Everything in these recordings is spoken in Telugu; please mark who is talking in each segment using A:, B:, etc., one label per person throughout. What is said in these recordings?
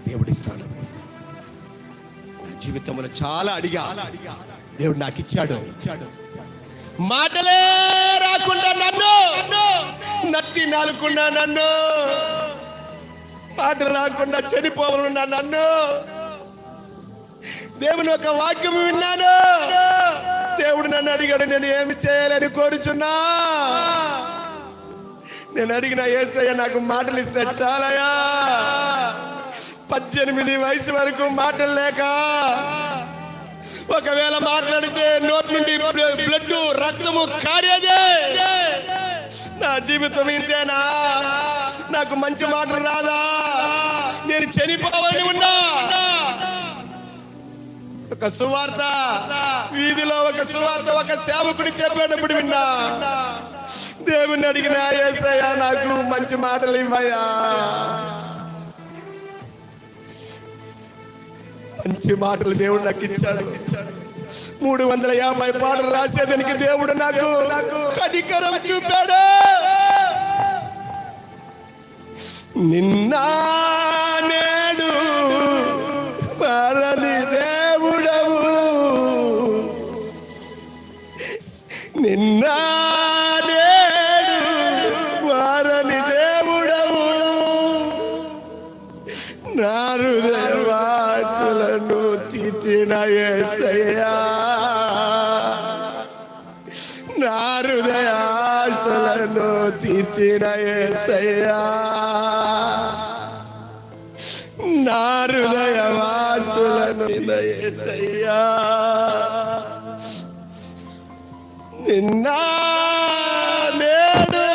A: దేవుడిస్తాడు. నా జీవితంలో చాలా అడిగా, దేవుడు నాకు ఇచ్చాడు. మాటలే రాకుండా నన్ను, నత్తి నాలుకుండా నన్ను, మాట రాకుండా చనిపోవాలన్నా నన్ను, దేవుని ఒక వాక్యం విన్నాను. దేవుడు నన్ను అడిగాడు, నేను ఏమి చేయాలని కోరుచున్నా. నేను అడిగిన యేసయ్య నాకు మాటలు ఇస్తే చాలయా. 18 వయసు వరకు మాటలు లేక, ఒకవేళ మాట్లాడితే నోటి నుండి బ్లడ్ రక్తము కారేదే. నా జీవితం ఇంతేనా? నాకు మంచి మాటలు రాదా? నేను చనిపోవాలని ఉన్నా. ఒక సువార్త వీధిలో, ఒక సువార్త ఒక సేవకుడి చెప్పేటప్పుడు విన్నా. దేవుని అడిగిన యేసయ్య నాకు మంచి మాటలు ఇవ్వయా. మంచి మాటలు దేవుడు నాకు ఇచ్చాడు. 350 పాటలు రాసేదానికి దేవుడు నాకు కనికరం చూపాడు. నిన్న నేడు మారని దేవుడవు, నిన్న నేడు మారని దేవుడవు, నా హృదయవాంఛలను తీర్చిన యేసయ్యా, నా హృదయాశలను తీర్చిన యేసయ్యా, నా హృదయవాంఛలను యేసయ్యా. నిన్న నేడు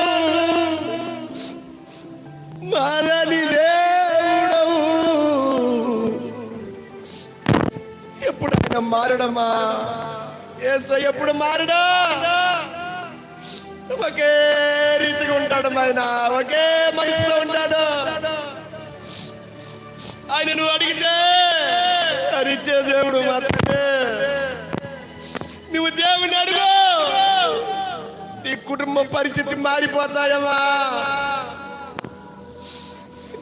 A: మారని దేవుడవు. ఎప్పుడైనా మారడమా? యేసయ్య ఎప్పుడు మారడా? ఒకే రీతిగా ఉంటాడు ఆయన, ఒకే మనసులో ఉంటాడు. ఆయన నువ్వు అడిగితే అరిచే దేవుడు మాత్రమే. నువ్వు దేవుని అడుగు, నీ కుటుంబం పరిస్థితి మారిపోతాయమ్మా.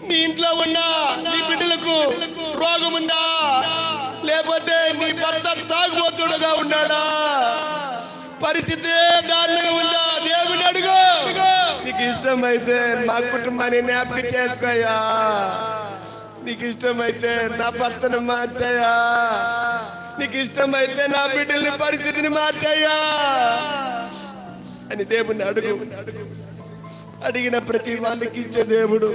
A: నీ ఇంట్లో ఉన్నా నీ బిడ్డలకు రోగం ఉందా? లేకపోతే నీ భర్త తాగుబోతుడుగా ఉన్నాడా? పరిస్థితి దారుణంగా ఉందా? దేవుని అడుగు. నీకు ఇష్టమైతే మా కుటుంబాన్ని జ్ఞాపకం చేసుకోయా. నీకు ఇష్టమైతే నా భర్తను మార్చయ్యా. నీకు ఇష్టమైతే నా బిడ్డల్ని పరిస్థితిని మార్చయ్యా అని దేవుని అడుగు. అడిగిన ప్రతి వాళ్ళకి ఇచ్చే దేవుడు.